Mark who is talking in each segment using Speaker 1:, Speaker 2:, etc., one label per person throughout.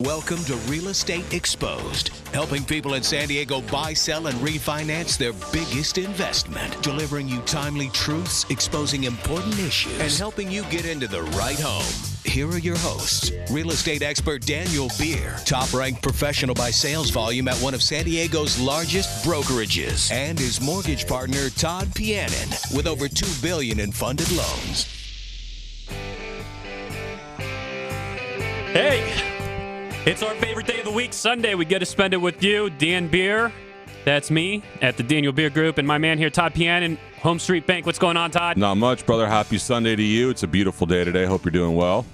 Speaker 1: Welcome to Real Estate Exposed, helping people in San Diego buy, sell, and refinance their biggest investment, delivering you timely truths, exposing important issues, and helping you get into the right home. Here are your hosts, real estate expert Daniel Beer, top-ranked professional by sales volume at one of San Diego's largest brokerages, and his mortgage partner, Todd Pianin, with over $2 billion in funded loans.
Speaker 2: Hey! It's our favorite day of the week, Sunday. We get to spend it with you, Dan Beer. That's me at the Daniel Beer Group. And my man here, Todd Pianin, Home Street Bank. What's going on, Todd?
Speaker 3: Not much, brother. Happy Sunday to you. It's a beautiful day today. Hope you're doing well.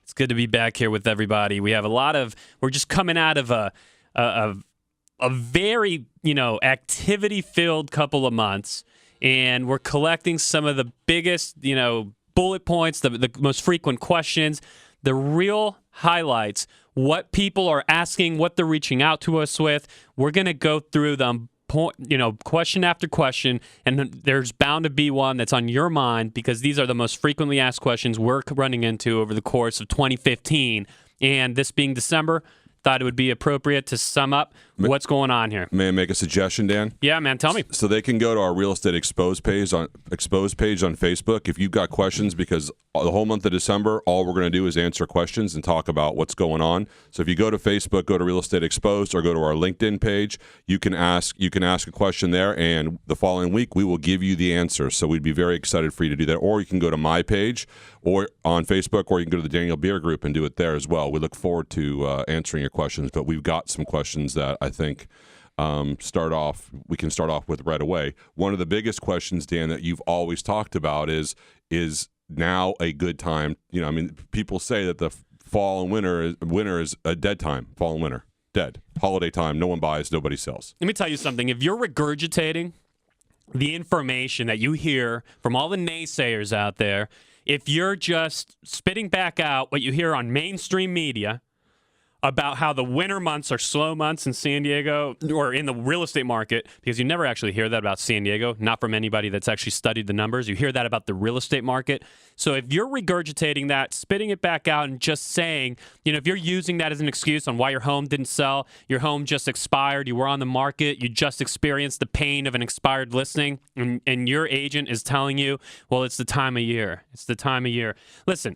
Speaker 2: It's good to be back here with everybody. We have we're just coming out of a very, activity-filled couple of months. And we're collecting some of the biggest, bullet points, the most frequent questions, the real highlights, what people are asking, what they're reaching out to us with. We're going to go through them, question after question, and there's bound to be one that's on your mind because these are the most frequently asked questions we're running into over the course of 2015. And this being December, thought it would be appropriate to sum up what's going on here.
Speaker 3: May I make a suggestion, Dan?
Speaker 2: Yeah, man, tell me.
Speaker 3: So they can go to our Real Estate Exposed page on Facebook if you've got questions, because the whole month of December, all we're going to do is answer questions and talk about what's going on. So if you go to Facebook, go to Real Estate Exposed, or go to our LinkedIn page, you can ask a question there, and the following week we will give you the answer. So we'd be very excited for you to do that. Or you can go to my page or on Facebook, or you can go to the Daniel Beer Group and do it there as well. We look forward to answering your questions, but we've got some questions that I think we can start off with right away. One of the biggest questions, Dan, that you've always talked about is now a good time? People say that the fall and winter is a dead time. Fall and winter, dead. Holiday time, no one buys, nobody sells.
Speaker 2: Let me tell you something. If you're regurgitating the information that you hear from all the naysayers out there, if you're just spitting back out what you hear on mainstream media about how the winter months are slow months in San Diego or in the real estate market, because you never actually hear that about San Diego, not from anybody that's actually studied the numbers. You hear that about the real estate market. So if you're regurgitating that, spitting it back out and just saying, if you're using that as an excuse on why your home didn't sell, your home just expired, you were on the market, you just experienced the pain of an expired listing, and your agent is telling you, well, it's the time of year. It's the time of year. Listen,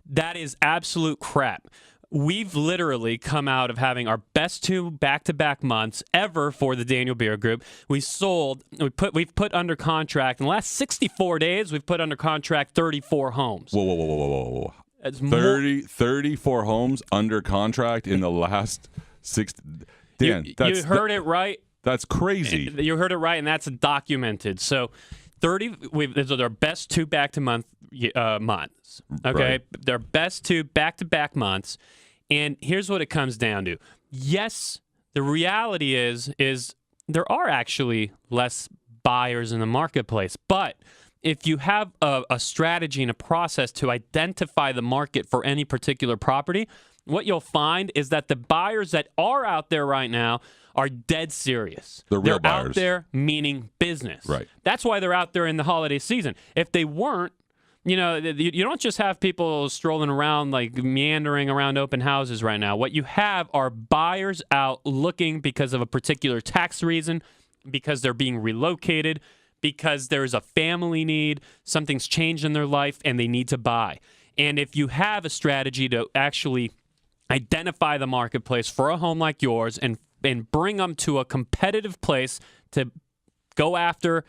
Speaker 2: that is absolute crap. We've literally come out of having our best 2 back-to-back months ever for the Daniel Beer Group. We've put under contract, in the last 64 days, we've put under contract 34 homes.
Speaker 3: Whoa. 34 homes under contract in the last 6. Dan,
Speaker 2: you heard it right.
Speaker 3: That's crazy.
Speaker 2: You heard it right, and that's documented. So 30. These are our best 2 back-to-month months. Okay,
Speaker 3: right.
Speaker 2: Their best 2 back-to-back months, and here's what it comes down to. Yes, the reality is there are actually less buyers in the marketplace, but if you have a strategy and a process to identify the market for any particular property, what you'll find is that the buyers that are out there right now are dead serious.
Speaker 3: They're real buyers.
Speaker 2: Out there meaning business.
Speaker 3: Right.
Speaker 2: That's why they're out there in the holiday season. If they weren't, you don't just have people strolling around, like meandering around open houses right now. What you have are buyers out looking because of a particular tax reason, because they're being relocated, because there's a family need, something's changed in their life, and they need to buy. And if you have a strategy to actually identify the marketplace for a home like yours and bring them to a competitive place to go after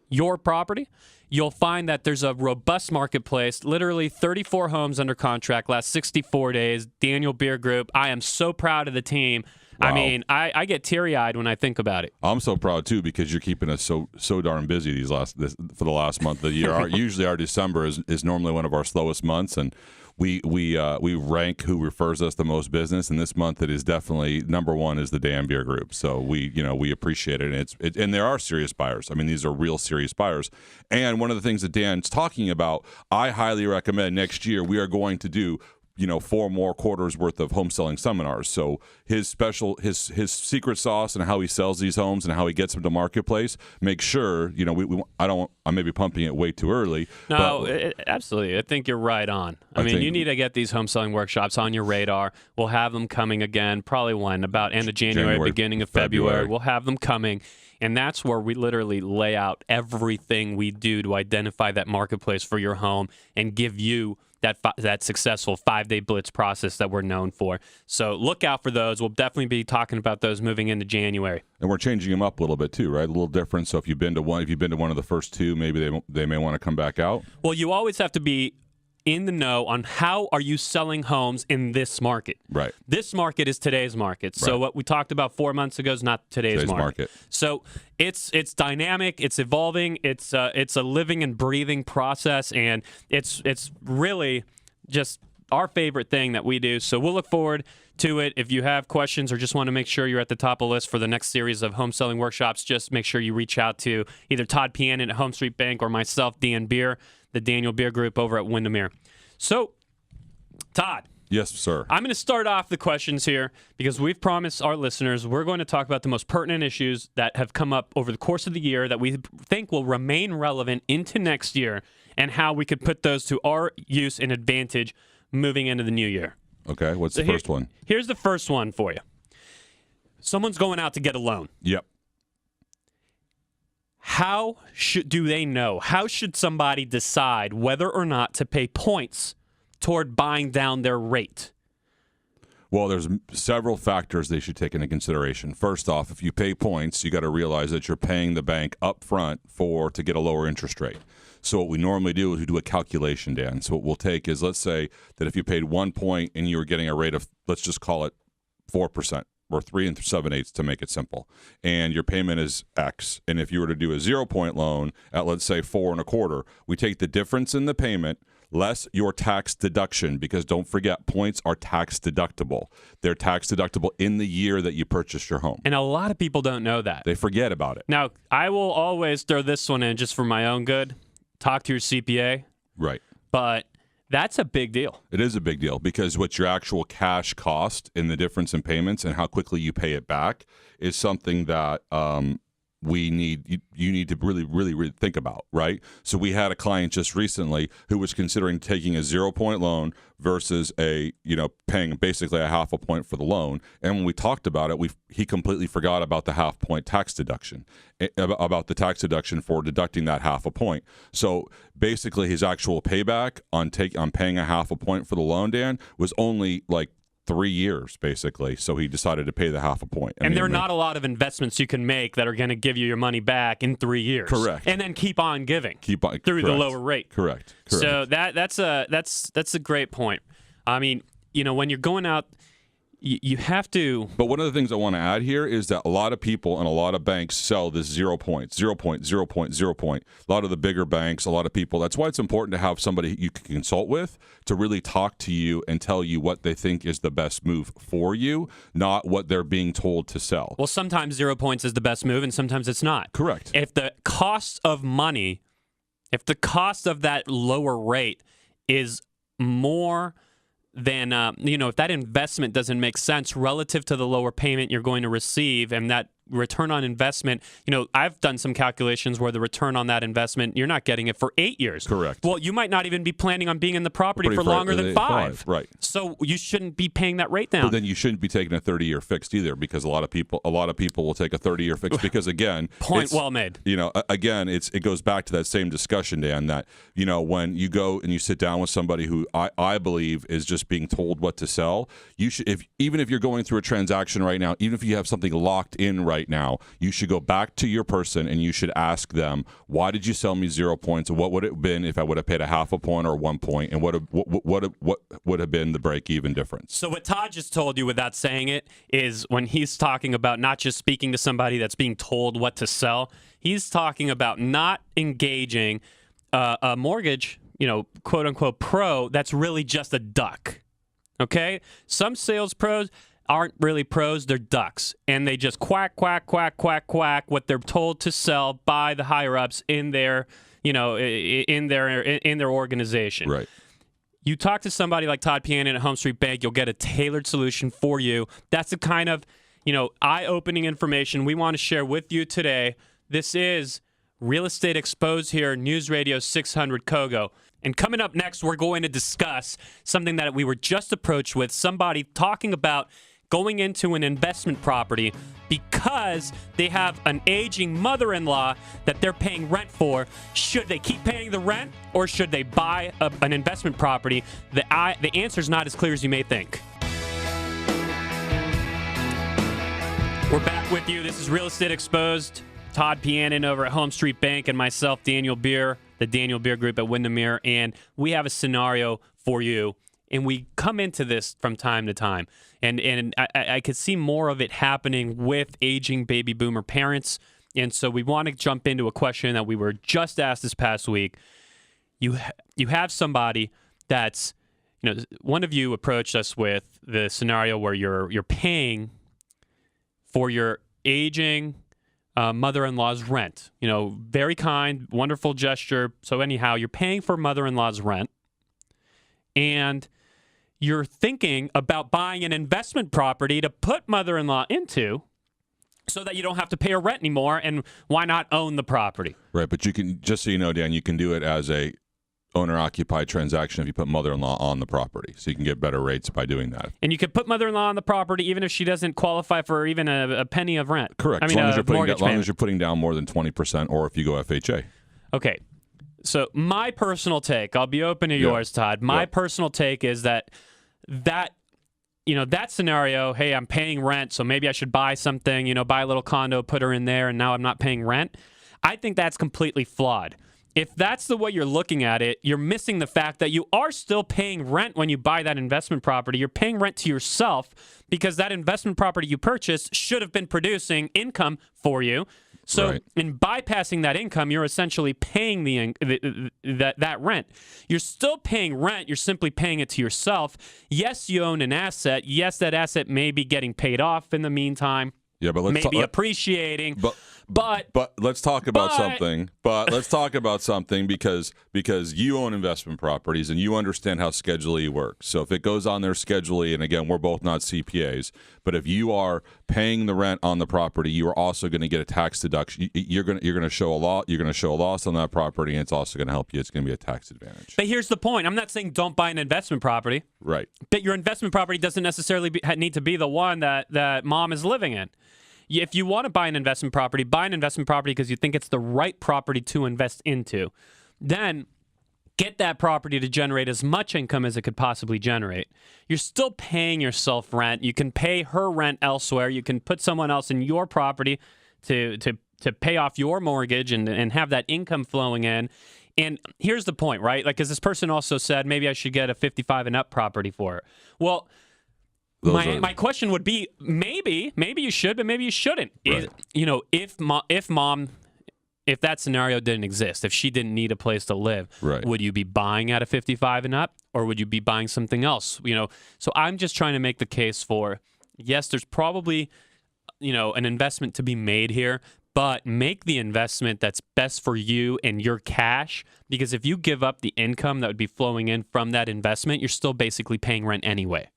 Speaker 2: your property, you'll find that there's a robust marketplace, literally 34 homes under contract, last 64 days, Daniel Beer Group. I am so proud of the team. Wow. I mean, I get teary-eyed when I think about it.
Speaker 3: I'm so proud, too, because you're keeping us so darn busy for the last month of the year. Usually our December is normally one of our slowest months, and we rank who refers us the most business, and this month it is definitely number one is the Dan Beer Group. So we appreciate it, and there are serious buyers. I mean, these are real serious buyers. And one of the things that Dan's talking about, I highly recommend next year we are going to do 4 more quarters worth of home selling seminars. So his secret sauce and how he sells these homes and how he gets them to marketplace, make sure, I may be pumping it way too early.
Speaker 2: No, absolutely. I think you're right on. I mean, you need to get these home selling workshops on your radar. We'll have them coming again, probably about end of January, beginning of February. We'll have them coming. And that's where we literally lay out everything we do to identify that marketplace for your home and give you that successful 5-day blitz process that we're known for. So look out for those. We'll definitely be talking about those moving into January.
Speaker 3: And we're changing them up a little bit too, right? A little different. So if you've been to one of the first 2, maybe they may want to come back out.
Speaker 2: Well, you always have to be in the know on how are you selling homes in this market. Right. This market is today's market. So what we talked about 4 months ago is not today's market. So it's dynamic, it's evolving, it's a living and breathing process, and it's really just our favorite thing that we do. So we'll look forward to it. If you have questions or just want to make sure you're at the top of the list for the next series of home selling workshops, just make sure you reach out to either Todd Pianin at Home Street Bank or myself, Dan Beer, the Daniel Beer Group over at Windermere. So, Todd.
Speaker 3: Yes, sir.
Speaker 2: I'm going to start off the questions here because we've promised our listeners we're going to talk about the most pertinent issues that have come up over the course of the year that we think will remain relevant into next year and how we could put those to our use and advantage moving into the new year.
Speaker 3: Okay, what's the first one?
Speaker 2: Here's the first one for you. Someone's going out to get a loan.
Speaker 3: Yep.
Speaker 2: How do they know? How should somebody decide whether or not to pay points toward buying down their rate?
Speaker 3: Well, there's several factors they should take into consideration. First off, if you pay points, you got to realize that you're paying the bank up front to get a lower interest rate. So what we normally do is we do a calculation, Dan. So what we'll take is, let's say that if you paid 1 point and you were getting a rate of, let's just call it 4%. Or 3 7/8 to make it simple, and your payment is X. And if you were to do a 0-point loan at, let's say, 4 1/4, we take the difference in the payment less your tax deduction, because don't forget, points are tax deductible. They're tax deductible in the year that you purchased your home.
Speaker 2: And a lot of people don't know that.
Speaker 3: They forget about it.
Speaker 2: Now, I will always throw this one in just for my own good. Talk to your CPA.
Speaker 3: Right.
Speaker 2: But that's a big deal.
Speaker 3: It is a big deal because what's your actual cash cost in the difference in payments and how quickly you pay it back is something that you need to really think about, right? So we had a client just recently who was considering taking a 0-point loan versus paying basically a 0.5 point for the loan. And when we talked about it, he completely forgot about the 0.5 point tax deduction, about the tax deduction for deducting that 0.5 point. So basically his actual payback on paying a 0.5 point for the loan, Dan, was only like 3 years, basically. So he decided to pay the 0.5 point.
Speaker 2: And there are not a lot of investments you can make that are going to give you your money back in 3 years.
Speaker 3: Correct.
Speaker 2: And then keep on giving.
Speaker 3: Through
Speaker 2: the lower rate.
Speaker 3: Correct.
Speaker 2: So that's a great point. I mean, when you're going out, you have to.
Speaker 3: But one of the things I want to add here is that a lot of people and a lot of banks sell this 0 point, 0 point, 0 point, 0 point. A lot of the bigger banks, a lot of people. That's why it's important to have somebody you can consult with to really talk to you and tell you what they think is the best move for you, not what they're being told to sell.
Speaker 2: Well, sometimes 0 points is the best move, and sometimes it's not.
Speaker 3: Correct.
Speaker 2: If the cost of money, if the cost of that lower rate is more than, if that investment doesn't make sense relative to the lower payment you're going to receive, and that return on investment, I've done some calculations where the return on that investment, you're not getting it for 8 years.
Speaker 3: Correct.
Speaker 2: Well, you might not even be planning on being in the property for longer than 5.
Speaker 3: Right.
Speaker 2: So you shouldn't be paying that rate down.
Speaker 3: But then you shouldn't be taking a 30-year fixed either, because a lot of people will take a 30-year fixed because, again,
Speaker 2: point well made.
Speaker 3: Again, it goes back to that same discussion, Dan, that when you go and you sit down with somebody who I believe is just being told what to sell, you should, even if you're going through a transaction right now, even if you have something locked in right now, you should go back to your person and you should ask them, why did you sell me 0 points? And what would it have been if I would have paid a 0.5 point or 1 point? And what would have been the break-even difference?
Speaker 2: So what Todd just told you without saying it is, when he's talking about not just speaking to somebody that's being told what to sell, he's talking about not engaging a mortgage, quote-unquote pro that's really just a duck. Okay? Some sales pros aren't really pros, they're ducks, and they just quack what they're told to sell by the higher ups in their in their organization.
Speaker 3: Right.
Speaker 2: you talk to somebody like Todd Pianin at Home Street Bank, you'll get a tailored solution for you. That's the kind of, eye-opening information we want to share with you today. This is Real Estate Exposed here, News Radio 600 KOGO. And coming up next, we're going to discuss something that we were just approached with, somebody talking about going into an investment property because they have an aging mother-in-law that they're paying rent for. Should they keep paying the rent or should they buy an investment property? The answer is not as clear as you may think. We're back with you. This is Real Estate Exposed. Todd Pianin over at Home Street Bank and myself, Daniel Beer, the Daniel Beer Group at Windermere. And we have a scenario for you. And we come into this from time to time. And I could see more of it happening with aging baby boomer parents. And so we want to jump into a question that we were just asked this past week. You have somebody that's, one of you approached us with the scenario where you're paying for your aging mother-in-law's rent. Very kind, wonderful gesture. So anyhow, you're paying for mother-in-law's rent. And you're thinking about buying an investment property to put mother-in-law into so that you don't have to pay her rent anymore, and why not own the property?
Speaker 3: Right, but you can, just so you know, Dan, you can do it as a owner-occupied transaction if you put mother-in-law on the property, so you can get better rates by doing that. And
Speaker 2: you can put mother-in-law on the property even if she doesn't qualify for even a penny of rent.
Speaker 3: Correct, as long as you're putting down more than 20%, or if you go FHA. Okay.
Speaker 2: So my personal take, I'll be open to yours, Todd. My personal take is that scenario, hey, I'm paying rent, so maybe I should buy something, buy a little condo, put her in there, and now I'm not paying rent. I think that's completely flawed. If that's the way you're looking at it, you're missing the fact that you are still paying rent when you buy that investment property. You're paying rent to yourself because that investment property you purchased should have been producing income for you. So in bypassing that income, you're essentially paying that rent. You're still paying rent. You're simply paying it to yourself. Yes, you own an asset. Yes, that asset may be getting paid off in the meantime.
Speaker 3: Yeah, but let's
Speaker 2: maybe appreciating. But
Speaker 3: let's talk about something. But let's talk about something because you own investment properties and you understand how Schedule E works. So if it goes on their Schedule E, and again, we're both not CPAs, but if you are paying the rent on the property, you are also going to get a tax deduction. You're going to show a loss on that property, and it's also going to help you. It's going to be a tax advantage.
Speaker 2: But here's the point. I'm not saying don't buy an investment property.
Speaker 3: Right.
Speaker 2: But your investment property doesn't necessarily need to be the one that mom is living in. If you want to buy an investment property because you think it's the right property to invest into. Then get that property to generate as much income as it could possibly generate. You're still paying yourself rent. You can pay her rent elsewhere. You can put someone else in your property to pay off your mortgage and have that income flowing in. And here's the point, right? Like, because this person also said, maybe I should get a 55 and up property for her. Well, my question would be, maybe you should, but maybe you shouldn't.
Speaker 3: Right.
Speaker 2: If that scenario didn't exist, if she didn't need a place to live, would you be buying at a 55 and up, or would you be buying something else? So I'm just trying to make the case for, yes, there's probably, an investment to be made here, but make the investment that's best for you and your cash, because if you give up the income that would be flowing in from that investment, you're still basically paying rent anyway.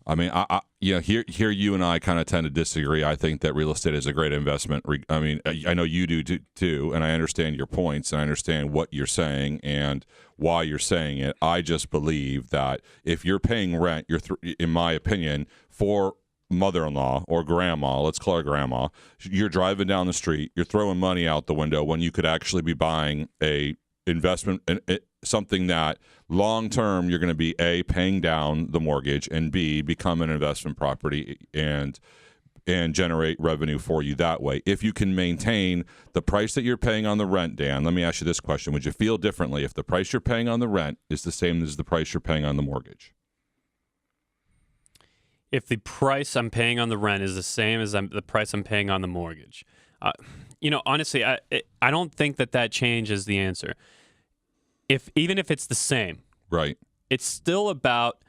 Speaker 3: I mean, here you and I kind of tend to disagree. I think that real estate is a great investment. I mean, I know you do too, and I understand your points, and I understand what you're saying and why you're saying it. I just believe that if you're paying rent, in my opinion, for mother-in-law or grandma, let's call her grandma, you're driving down the street, you're throwing money out the window when you could actually be buying a investment, something that long-term you're going to be A, paying down the mortgage, and B, become an investment property and generate revenue for you that way. If you can maintain the price that you're paying on the rent, Dan, let me ask you this question. Would you feel differently if the price you're paying on the rent is the same as the price you're paying on the mortgage?
Speaker 2: If the price I'm paying on the rent is the same as the price I'm paying on the mortgage, honestly, I don't think that changes the answer. Even if it's the same,
Speaker 3: right?
Speaker 2: It's still about,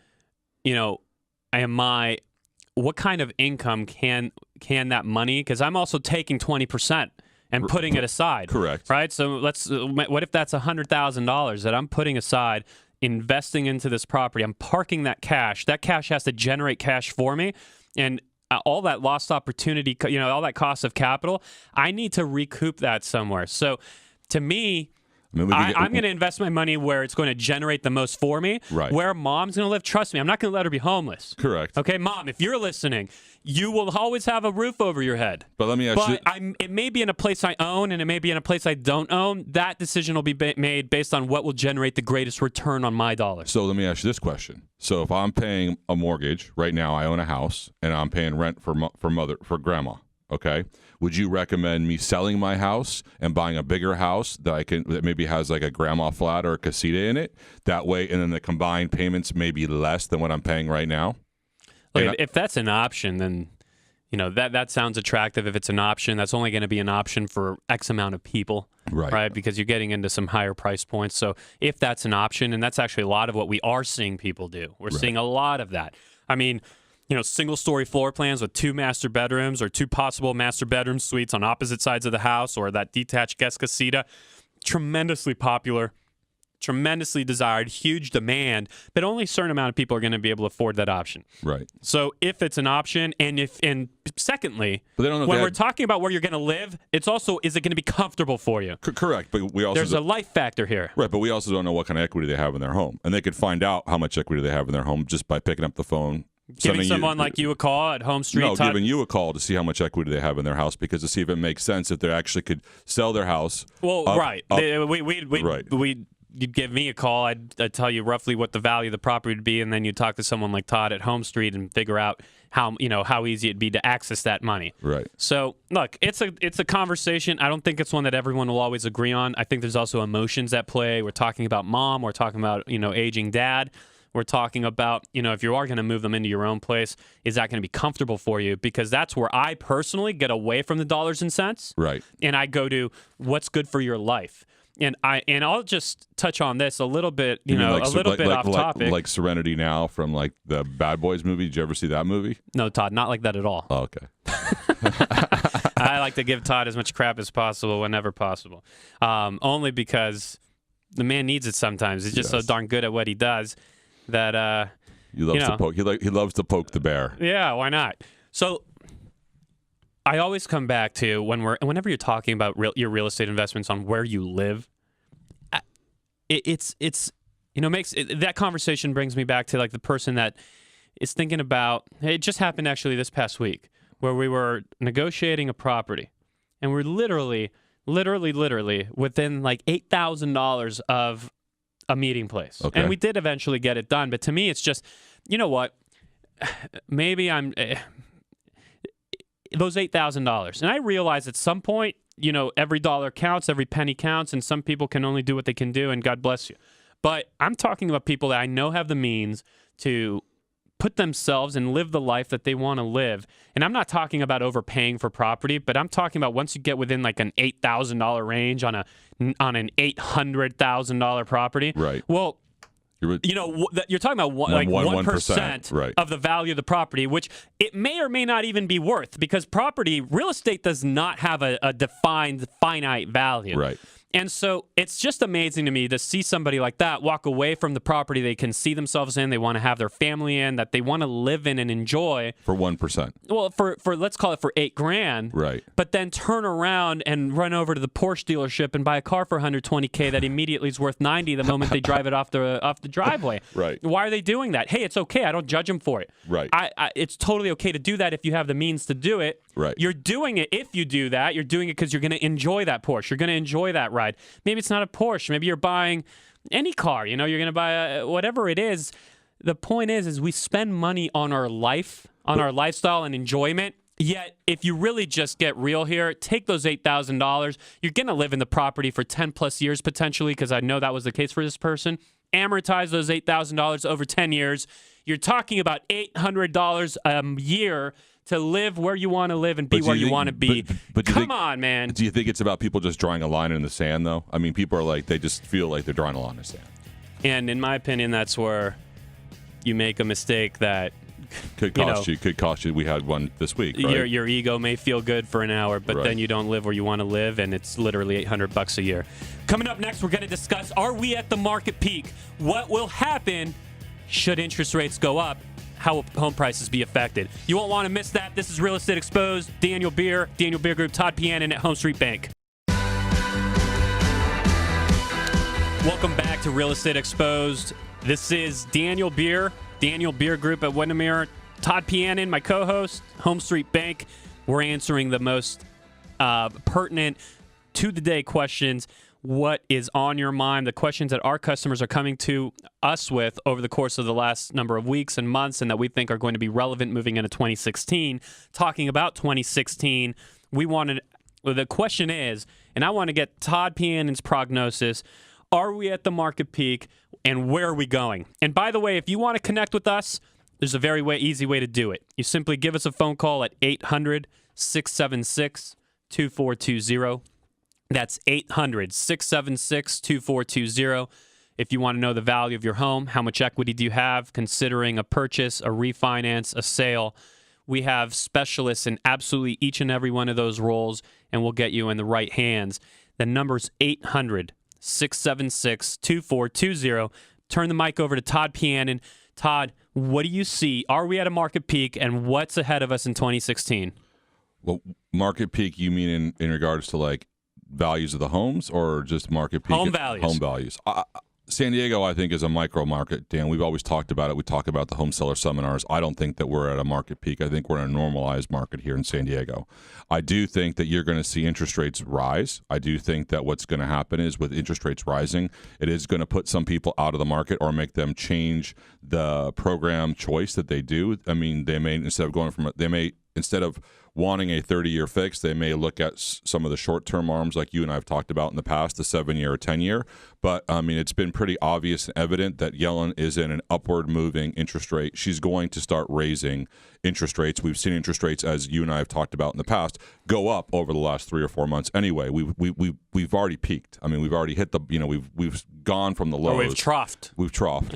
Speaker 2: what kind of income can that money? Because I'm also taking 20% and putting it aside.
Speaker 3: Correct.
Speaker 2: Right. So what if that's $100,000 that I'm putting aside? investing into this property. I'm parking that cash. That cash has to generate cash for me. And all that lost opportunity, all that cost of capital, I need to recoup that somewhere. So to me, I'm going to invest my money where it's going to generate the most for me.
Speaker 3: Right.
Speaker 2: Where mom's going to live, trust me, I'm not going to let her be homeless.
Speaker 3: Correct.
Speaker 2: Okay, Mom, if you're listening, you will always have a roof over your head.
Speaker 3: But let me ask you.
Speaker 2: It may be in a place I own, and it may be in a place I don't own. That decision will be made based on what will generate the greatest return on my dollars.
Speaker 3: So let me ask you this question. So if I'm paying a mortgage right now, I own a house, and I'm paying rent for grandma. Okay. Would you recommend me selling my house and buying a bigger house that maybe has like a grandma flat or a casita in it? That way, and then the combined payments may be less than what I'm paying right now.
Speaker 2: Look, if that's an option, then that sounds attractive. If it's an option, that's only going to be an option for X amount of people, right? Because you're getting into some higher price points. So if that's an option, and that's actually a lot of what we are seeing people do, we're seeing a lot of that. I mean, single-story floor plans with 2 master bedrooms or 2 possible master bedroom suites on opposite sides of the house, or that detached guest casita, tremendously popular, tremendously desired, huge demand, but only a certain amount of people are going to be able to afford that option.
Speaker 3: Right.
Speaker 2: So if it's an option, and secondly, when we're talking about where you're going to live, it's also, is it going to be comfortable for you?
Speaker 3: Correct, but there's
Speaker 2: a life factor here.
Speaker 3: Right, but we also don't know what kind of equity they have in their home, and they could find out how much equity they have in their home just by picking up the phone.
Speaker 2: Giving someone like you a call at Home Street.
Speaker 3: No, giving you a call to see how much equity they have in their house, because to see if it makes sense if they actually could sell their house.
Speaker 2: Well, you'd give me a call. I'd tell you roughly what the value of the property would be, and then you'd talk to someone like Todd at Home Street and figure out how easy it'd be to access that money.
Speaker 3: Right.
Speaker 2: So look, it's a conversation. I don't think it's one that everyone will always agree on. I think there's also emotions at play. We're talking about mom. We're talking about aging dad. We're talking about, if you are going to move them into your own place, is that going to be comfortable for you? Because that's where I personally get away from the dollars and cents.
Speaker 3: Right.
Speaker 2: And I go to what's good for your life. And I'll just touch on this a little bit, a little bit off topic.
Speaker 3: Like Serenity Now from like the Bad Boys movie. Did you ever see that movie?
Speaker 2: No, Todd, not like that at all.
Speaker 3: Oh, okay.
Speaker 2: I like to give Todd as much crap as possible whenever possible. Only because the man needs it sometimes. He's just so darn good at what he does. That
Speaker 3: he loves to poke. He loves to poke the bear.
Speaker 2: Yeah, why not? So I always come back to whenever you're talking about your real estate investments on where you live. That conversation brings me back to like the person that is thinking about. It just happened actually this past week where we were negotiating a property, and we're literally within like $8,000 of a meeting place.
Speaker 3: Okay.
Speaker 2: And we did eventually get it done. But to me, it's just, you know what? Maybe those $8,000. And I realize at some point, every dollar counts, every penny counts, and some people can only do what they can do, and God bless you. But I'm talking about people that I know have the means to put themselves and live the life that they want to live. And I'm not talking about overpaying for property, but I'm talking about once you get within like an $8,000 range on an $800,000 property.
Speaker 3: Right.
Speaker 2: Well, you're talking about 1% of the value of the property, which it may or may not even be worth, because real estate does not have a defined finite value.
Speaker 3: Right.
Speaker 2: And so it's just amazing to me to see somebody like that walk away from the property they can see themselves in, they want to have their family in, that they want to live in and enjoy.
Speaker 3: For 1%.
Speaker 2: Well, for let's call it for $8,000.
Speaker 3: Right.
Speaker 2: But then turn around and run over to the Porsche dealership and buy a car for $120K that immediately is worth $90 the moment they drive it off the driveway.
Speaker 3: Right.
Speaker 2: Why are they doing that? Hey, it's okay. I don't judge them for it.
Speaker 3: Right.
Speaker 2: It's totally okay to do that if you have the means to do it.
Speaker 3: Right.
Speaker 2: You're doing it. If you do that, you're doing it because you're going to enjoy that Porsche. You're going to enjoy that ride. Maybe it's not a Porsche. Maybe you're buying any car. You're going to buy whatever it is. The point is we spend money on our life, on our lifestyle and enjoyment. Yet, if you really just get real here, take those $8,000. You're going to live in the property for 10 plus years potentially, because I know that was the case for this person. Amortize those $8,000 over 10 years. You're talking about $800 a year to live where you want to live and be where you want to be.
Speaker 3: But
Speaker 2: come on, man.
Speaker 3: Do you think it's about people just drawing a line in the sand, though? I mean, people are like, they just feel like they're drawing a line in the sand.
Speaker 2: And in my opinion, that's where you make a mistake that
Speaker 3: Could cost you. We had one this week. Right?
Speaker 2: Your ego may feel good for an hour, but
Speaker 3: Right.
Speaker 2: then you don't live where you want to live, and it's literally $800 a year. Coming up next, we're going to discuss: are we at the market peak? What will happen should interest rates go up? How will home prices be affected? You won't want to miss that. This is Real Estate Exposed. Daniel Beer Group, Todd Pianin at Home Street Bank. Welcome back to Real Estate Exposed. This is Daniel Beer Group at Windermere. Todd Pianin, my co-host, Home Street Bank. We're answering the most pertinent to-the-day questions. What is on your mind? The questions that our customers are coming to us with over the course of the last number of weeks and months, and that we think are going to be relevant moving into 2016. Talking about 2016, the question is, and I want to get Todd Pianin's prognosis: are we at the market peak, and where are we going? And by the way, if you want to connect with us, there's a very easy way to do it. You simply give us a phone call at 800-676-2420. That's 800-676-2420. If you want to know the value of your home, how much equity do you have considering a purchase, a refinance, a sale, we have specialists in absolutely each and every one of those roles, and we'll get you in the right hands. The number's 800-676-2420. Turn the mic over to Todd Pianin. Todd, what do you see? Are we at a market peak, and what's ahead of us in 2016?
Speaker 3: Well, market peak, you mean in regards to like values of the homes, or just market peak?
Speaker 2: Home values.
Speaker 3: Home values. San Diego, I think, is a micro market, Dan. We've always talked about it. We talk about the home seller seminars. I don't think that we're at a market peak. I think we're in a normalized market here in San Diego. I do think that you're going to see interest rates rise. I do think that what's going to happen is, with interest rates rising, it is going to put some people out of the market or make them change the program choice that they do. I mean, they may, instead of wanting a 30-year fix, they may look at some of the short-term arms like you and I have talked about in the past, the 7-year or 10-year. But, I mean, it's been pretty obvious and evident that Yellen is in an upward-moving interest rate. She's going to start raising interest rates. We've seen interest rates, as you and I have talked about in the past, go up over the last 3 or 4 months. Anyway, we've already peaked. I mean, we've already hit the, we've gone from the lows.
Speaker 2: Or we've troughed.
Speaker 3: We've troughed,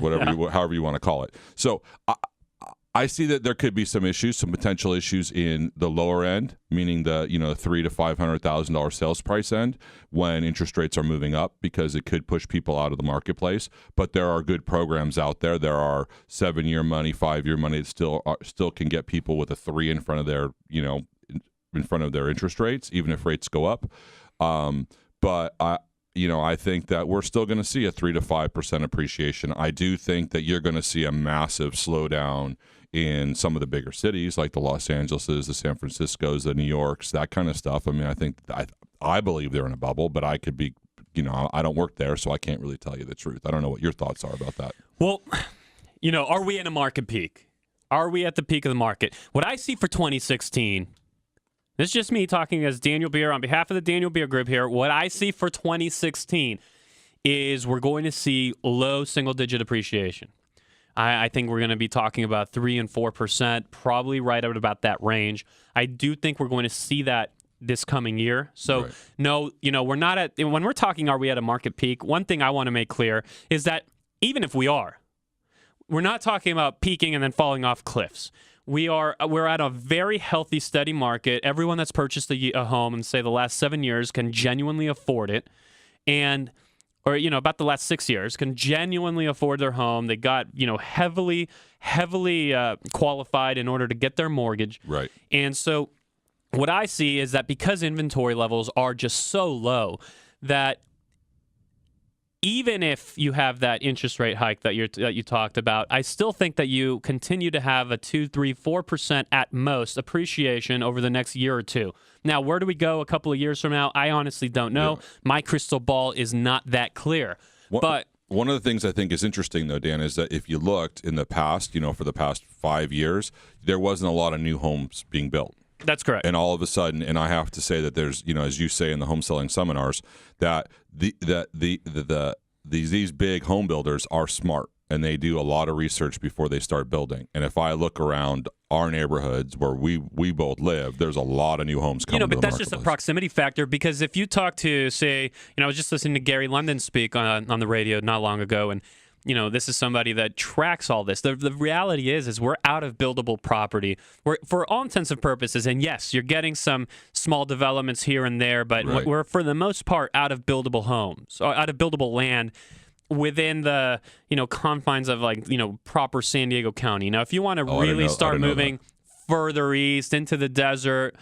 Speaker 3: however you want to call it. So I see that there could be some potential issues in the lower end, meaning the $300,000 to $500,000 sales price end, when interest rates are moving up, because it could push people out of the marketplace. But there are good programs out there. There are 7-year money, 5-year money that still can get people with a 3 in front of their in front of their interest rates, even if rates go up. But I think that we're still going to see a 3 to 5% appreciation. I do think that you're going to see a massive slowdown in some of the bigger cities, like the Los Angeleses, the San Franciscos, the New Yorks, that kind of stuff. I mean, I believe they're in a bubble, but I could be, I don't work there, so I can't really tell you the truth. I don't know what your thoughts are about that.
Speaker 2: Well, are we in a market peak? Are we at the peak of the market? What I see for 2016, this is just me talking as Daniel Beer on behalf of the Daniel Beer Group here. What I see for 2016 is we're going to see low single-digit appreciation. I think we're going to be talking about 3 and 4%, probably right at about that range. I do think we're going to see that this coming year. So, right. No, we're not at, when we're talking, are we at a market peak? One thing I want to make clear is that even if we are, we're not talking about peaking and then falling off cliffs. We're at a very healthy, steady market. Everyone that's purchased a home in, say, the last 7 years can genuinely afford it. Or about the last 6 years, can genuinely afford their home. They got, heavily qualified in order to get their mortgage.
Speaker 3: Right.
Speaker 2: And so what I see is that because inventory levels are just so low, that even if you have that interest rate hike that you talked about, I still think that you continue to have a 2, 3, 4% at most appreciation over the next year or two. Now, where do we go a couple of years from now? I honestly don't know. Yeah. My crystal ball is not that clear. But
Speaker 3: one of the things I think is interesting, though, Dan, is that if you looked in the past, for the past 5 years, there wasn't a lot of new homes being built.
Speaker 2: That's correct.
Speaker 3: And all of a sudden, and I have to say that there's, as you say in the home selling seminars, that these big home builders are smart, and they do a lot of research before they start building. And if I look around our neighborhoods where we both live, there's a lot of new homes coming.
Speaker 2: But that's just a proximity factor, because if you talk to, say, I was just listening to Gary London speak on the radio not long ago, and this is somebody that tracks all this. The reality is we're out of buildable property. We're, for all intents and purposes, and yes, you're getting some small developments here and there, but
Speaker 3: Right.
Speaker 2: we're, for the most part, out of buildable homes, or out of buildable land within the, confines of proper San Diego County. Now, if you want to really start moving further east into the desert,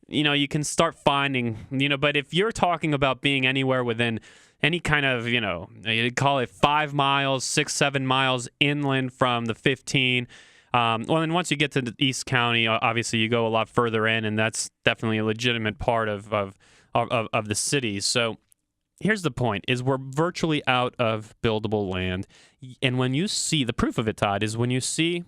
Speaker 2: you can start finding, but if you're talking about being anywhere within any kind of, you'd call it 5 miles, 6, 7 miles inland from the 15. And once you get to the East County, obviously you go a lot further in, and that's definitely a legitimate part of the city. So here's the point, is we're virtually out of buildable land. And when you see, the proof of it, Todd, is when you see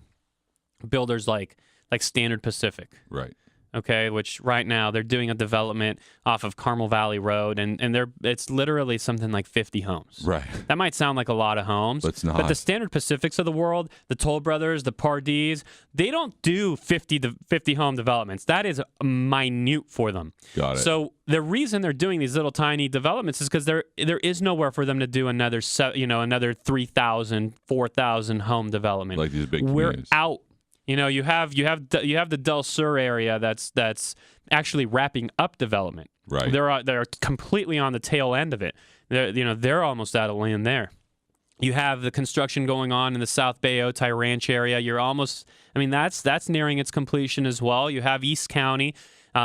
Speaker 2: builders like Standard Pacific.
Speaker 3: Right.
Speaker 2: Okay, which right now they're doing a development off of Carmel Valley Road, and it's literally something like 50 homes.
Speaker 3: Right.
Speaker 2: That might sound like a lot of homes,
Speaker 3: But it's not.
Speaker 2: But the Standard Pacifics of the world, the Toll Brothers, the Pardis, they don't do 50 home developments. That is minute for them.
Speaker 3: Got it.
Speaker 2: So the reason they're doing these little tiny developments is because there is nowhere for them to do another 3,000, 4,000 home development.
Speaker 3: Like these big
Speaker 2: We're
Speaker 3: communities.
Speaker 2: out. You have the Del Sur area that's actually wrapping up development.
Speaker 3: Right.
Speaker 2: They're completely on the tail end of it. They're almost out of land there. You have the construction going on in the South Bay Otay Ranch area. You're almost, that's nearing its completion as well. You have East County,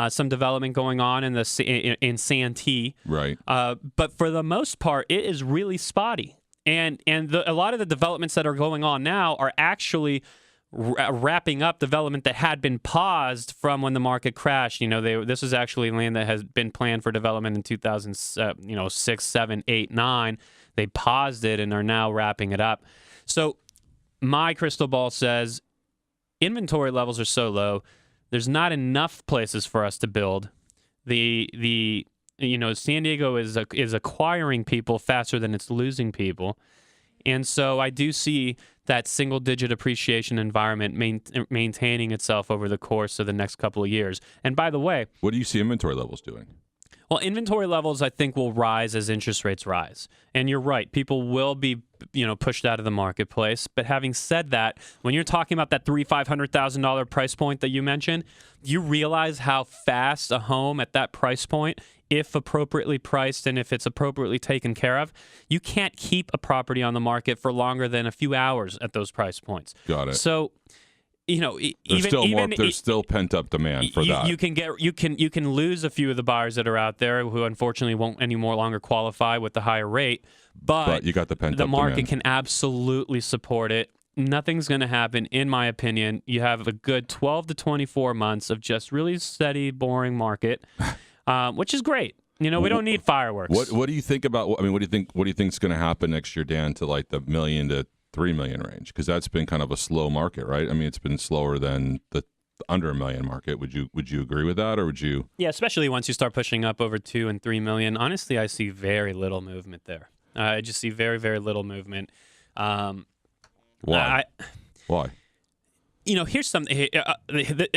Speaker 2: some development going on in Santee.
Speaker 3: Right.
Speaker 2: But for the most part, it is really spotty. And a lot of the developments that are going on now are actually wrapping up development that had been paused from when the market crashed. This is actually land that has been planned for development in 2006, 7, 8, 9. They paused it and are now wrapping it up. So my crystal ball says inventory levels are so low. There's not enough places for us to build. San Diego is acquiring people faster than it's losing people. And so I do see that single-digit appreciation environment maintaining itself over the course of the next couple of years. And by the way,
Speaker 3: what do you see inventory levels doing?
Speaker 2: Well, inventory levels, I think, will rise as interest rates rise. And you're right. People will be, pushed out of the marketplace. But having said that, when you're talking about that $500,000 price point that you mentioned, you realize how fast a home at that price point, if appropriately priced and if it's appropriately taken care of, you can't keep a property on the market for longer than a few hours at those price points.
Speaker 3: Got it.
Speaker 2: So,
Speaker 3: there's still pent up demand for that.
Speaker 2: You can lose a few of the buyers that are out there who unfortunately won't any more longer qualify with the higher rate. But
Speaker 3: you got the pent up
Speaker 2: the market
Speaker 3: demand.
Speaker 2: can absolutely support it. Nothing's going to happen, in my opinion. You have a good 12 to 24 months of just really steady, boring market, which is great. We don't need fireworks.
Speaker 3: What do you think about? What do you think is going to happen next year, Dan, to like the $1 million to $3 million range? Because that's been kind of a slow market, right? It's been slower than the under $1 million market. Would you agree with that, or would you?
Speaker 2: Yeah, especially once you start pushing up over 2 and 3 million. Honestly, I see very little movement there. I just see very, very little movement.
Speaker 3: Why? Why?
Speaker 2: Here's something.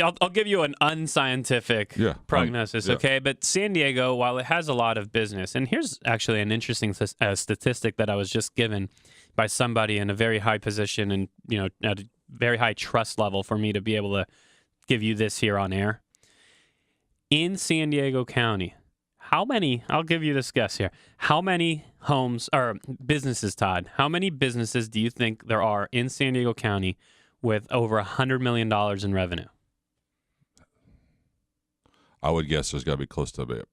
Speaker 2: I'll give you an unscientific prognosis, okay? But San Diego, while it has a lot of business, and here's actually an interesting statistic that I was just given by somebody in a very high position and, at a very high trust level for me to be able to give you this here on air. In San Diego County, I'll give you this guess here. How many homes or businesses, Todd, how many businesses do you think there are in San Diego County with over $100 million in revenue?
Speaker 3: I would guess there's got to be close to about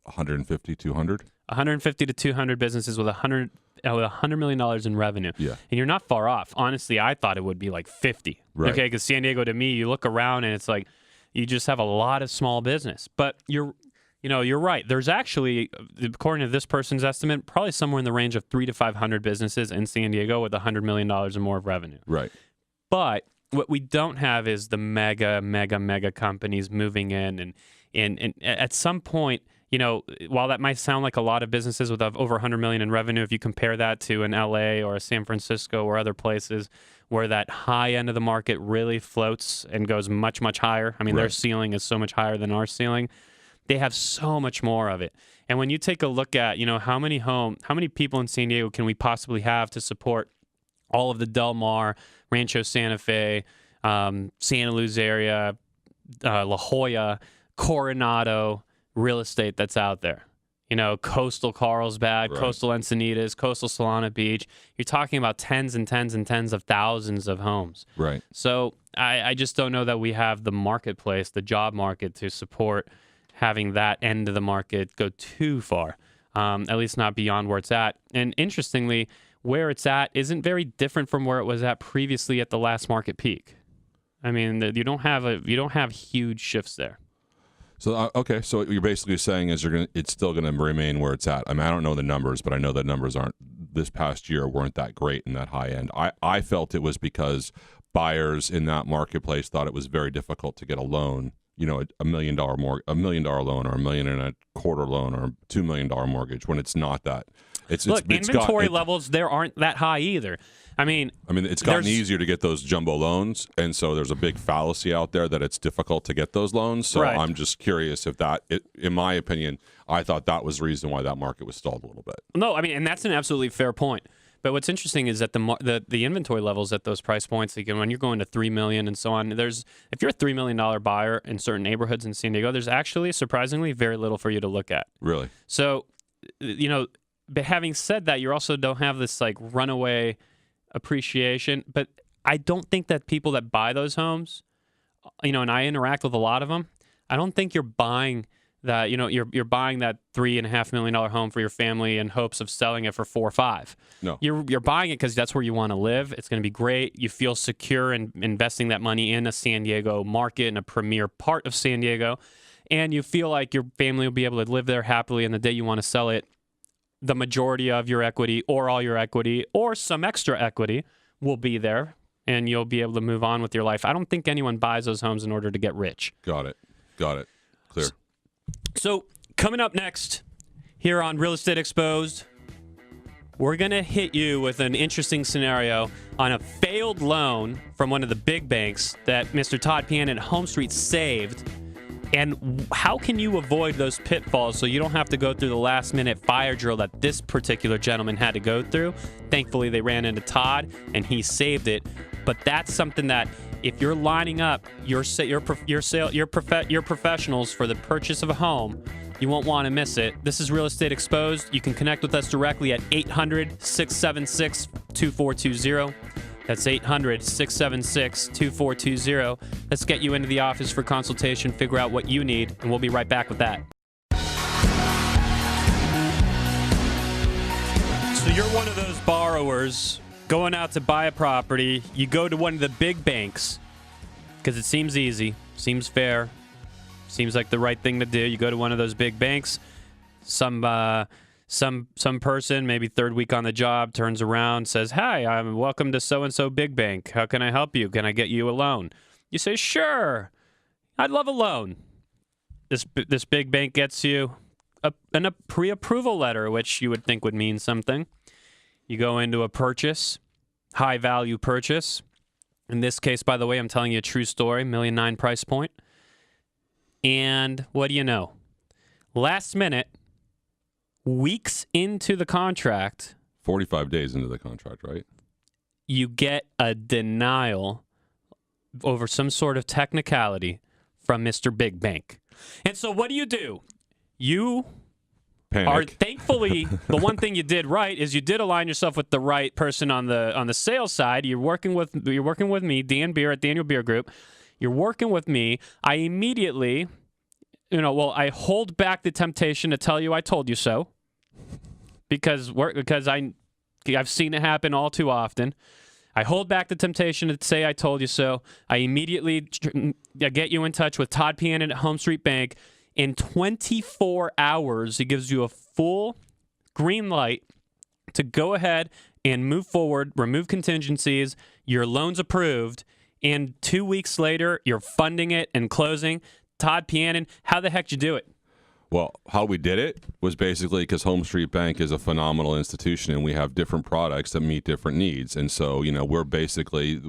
Speaker 3: 150, 200. 150
Speaker 2: to 200 businesses with $100 million in revenue.
Speaker 3: Yeah.
Speaker 2: And you're not far off. Honestly, I thought it would be like 50.
Speaker 3: Right.
Speaker 2: Okay, because San Diego, to me, you look around and it's like you just have a lot of small business. But you're right. There's actually, according to this person's estimate, probably somewhere in the range of 300 to 500 businesses in San Diego with $100 million or more of revenue.
Speaker 3: Right.
Speaker 2: But what we don't have is the mega companies moving in. And at some point, while that might sound like a lot of businesses with over $100 million in revenue, if you compare that to an LA or a San Francisco or other places where that high end of the market really floats and goes much, much higher. Their ceiling is so much higher than our ceiling. They have so much more of it. And when you take a look at, how many people in San Diego can we possibly have to support all of the Del Mar, Rancho Santa Fe, Santa Luz area, La Jolla, Coronado real estate that's out there. You know, coastal Carlsbad,
Speaker 3: Right.
Speaker 2: coastal Encinitas, coastal Solana Beach. You're talking about tens and tens and tens of thousands of homes.
Speaker 3: Right.
Speaker 2: So I just don't know that we have the marketplace, the job market, to support having that end of the market go too far, at least not beyond where it's at. And interestingly, where it's at isn't very different from where it was at previously at the last market peak. I mean, you don't have huge shifts there.
Speaker 3: So okay, so what you're basically saying is it's still going to remain where it's at. I mean, I don't know the numbers, but I know the numbers aren't this past year weren't that great in that high end. I felt it was because buyers in that marketplace thought it was very difficult to get a loan. You know, $1 million loan, or $1.25 million loan, or $2 million mortgage when it's not that.
Speaker 2: Look, inventory levels there aren't that high either. I mean, it's
Speaker 3: gotten easier to get those jumbo loans, and so there's a big fallacy out there that it's difficult to get those loans. So
Speaker 2: right.
Speaker 3: I'm just curious if in my opinion, I thought that was the reason why that market was stalled a little bit.
Speaker 2: No, I mean, and that's an absolutely fair point. But what's interesting is that the inventory levels at those price points, again, when you're going to $3 million and so on, if you're a $3 million buyer in certain neighborhoods in San Diego, there's actually surprisingly very little for you to look at.
Speaker 3: Really?
Speaker 2: So, you know, but having said that, you also don't have this like runaway appreciation. But I don't think that people that buy those homes, you know, and I interact with a lot of them, I don't think you're buying that, you know, you're buying that $3.5 million home for your family in hopes of selling it for 4 or 5.
Speaker 3: No,
Speaker 2: you're buying it because that's where you want to live. It's going to be great. You feel secure in investing that money in a San Diego market, in a premier part of San Diego, and you feel like your family will be able to live there happily. And the day you want to sell it, the majority of your equity, or all your equity, or some extra equity will be there, and you'll be able to move on with your life. I don't think anyone buys those homes in order to get rich.
Speaker 3: Got it. Clear.
Speaker 2: So coming up next here on Real Estate Exposed, we're going to hit you with an interesting scenario on a failed loan from one of the big banks that Mr. Todd Pan at Home Street saved. And how can you avoid those pitfalls so you don't have to go through the last-minute fire drill that this particular gentleman had to go through? Thankfully, they ran into Todd, and he saved it. But that's something that if you're lining up your professionals for the purchase of a home, you won't want to miss it. This is Real Estate Exposed. You can connect with us directly at 800-676-2420. That's 800-676-2420. Let's get you into the office for consultation, figure out what you need, and we'll be right back with that. So you're one of those borrowers going out to buy a property. You go to one of the big banks because it seems easy, seems fair, seems like the right thing to do. You go to one of those big banks. Some person, maybe third week on the job, turns around, says, "Hi, I'm welcome to so-and-so big bank. How can I help you? Can I get you a loan?" You say, "Sure, I'd love a loan." This big bank gets you a pre-approval letter, which you would think would mean something. You go into a purchase, high-value purchase. In this case, by the way, I'm telling you a true story, $1.9 million price point. And what do you know? Last minute, weeks into the contract,
Speaker 3: 45 days into the contract, right?
Speaker 2: You get a denial over some sort of technicality from Mr. Big Bank. And so what do? You
Speaker 3: Panic.
Speaker 2: are thankfully the one thing you did right is you did align yourself with the right person on the sales side. You're working with me, Dan Beer at Daniel Beer Group. You're working with me. I immediately, I hold back the temptation to tell you I told you so, because I've seen it happen all too often. I hold back the temptation to say I told you so. I immediately get you in touch with Todd Pan at Home Street Bank. In 24 hours, he gives you a full green light to go ahead and move forward, remove contingencies. Your loan's approved. And 2 weeks later, you're funding it and closing. Todd Pianin, how the heck did you do it?
Speaker 3: Well, how we did it was basically because Home Street Bank is a phenomenal institution, and we have different products that meet different needs. And so, we're basically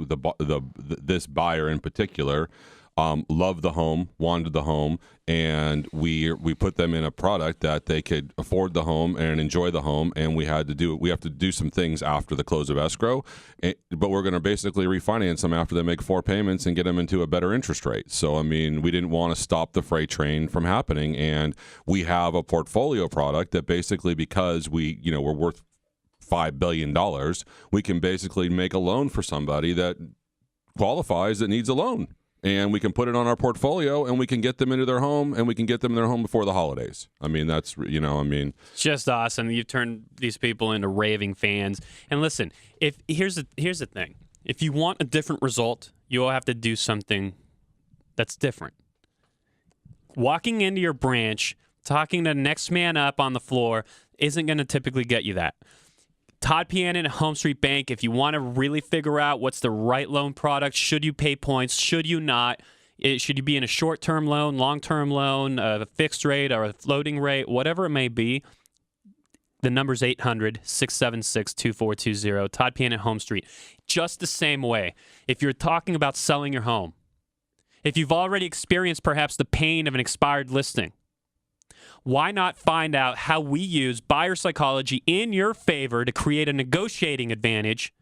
Speaker 3: this buyer in particular loved the home, wanted the home, and we put them in a product that they could afford the home and enjoy the home. And we have to do some things after the close of escrow, but we're going to basically refinance them after they make 4 payments and get them into a better interest rate. So, I mean, we didn't want to stop the freight train from happening, and we have a portfolio product that basically, because we're worth $5 billion, we can basically make a loan for somebody that qualifies, that needs a loan. And we can put it on our portfolio, and we can get them into their home, and we can get them in their home before the holidays. I mean, that's, it's
Speaker 2: just awesome. You've turned these people into raving fans. And listen, here's the thing. If you want a different result, you'll have to do something that's different. Walking into your branch, talking to the next man up on the floor isn't going to typically get you that. Todd Pianin at Home Street Bank, if you want to really figure out what's the right loan product, should you pay points, should you not, should you be in a short-term loan, long-term loan, a fixed rate or a floating rate, whatever it may be, the number's 800-676-2420. Todd Pianin at Home Street. Just the same way, if you're talking about selling your home, if you've already experienced perhaps the pain of an expired listing, why not find out how we use buyer psychology in your favor to create a negotiating advantage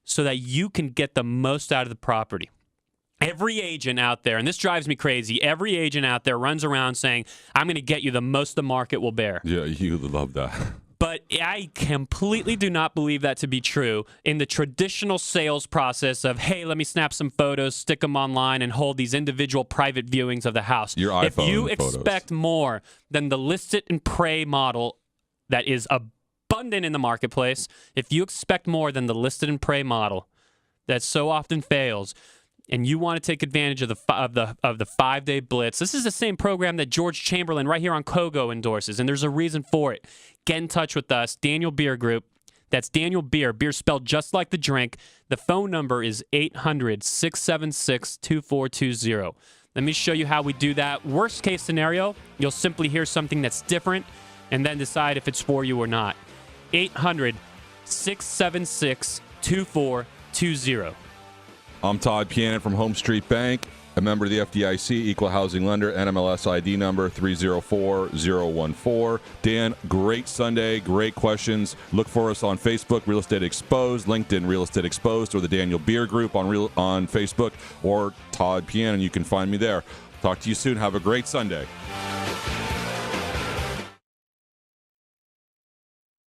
Speaker 2: so that you can get the most out of the property? Every agent out there, and this drives me crazy, every agent out there runs around saying, I'm going to get you the most the market will bear.
Speaker 3: Yeah, you love that.
Speaker 2: But I completely do not believe that to be true in the traditional sales process of, hey, let me snap some photos, stick them online, and hold these individual private viewings of the house.
Speaker 3: Your iPhone
Speaker 2: If you
Speaker 3: photos.
Speaker 2: expect more than the list it and pray model that is abundant in the marketplace, if you expect more than the list it and pray model that so often fails, and you want to take advantage of the 5-day blitz, this is the same program that George Chamberlain right here on KOGO endorses, and there's a reason for it. Get in touch with us, Daniel Beer Group. That's Daniel Beer. Beer spelled just like the drink. The phone number is 800-676-2420. Let me show you how we do that. Worst case scenario, you'll simply hear something that's different and then decide if it's for you or not. 800-676-2420.
Speaker 3: I'm Todd Pianin from Home Street Bank, a member of the FDIC, equal housing lender, NMLS ID number 304014. Dan, great Sunday, great questions. Look for us on Facebook, Real Estate Exposed, LinkedIn, Real Estate Exposed, or the Daniel Beer Group on Facebook, or Todd Pianin. You can find me there. Talk to you soon. Have a great Sunday.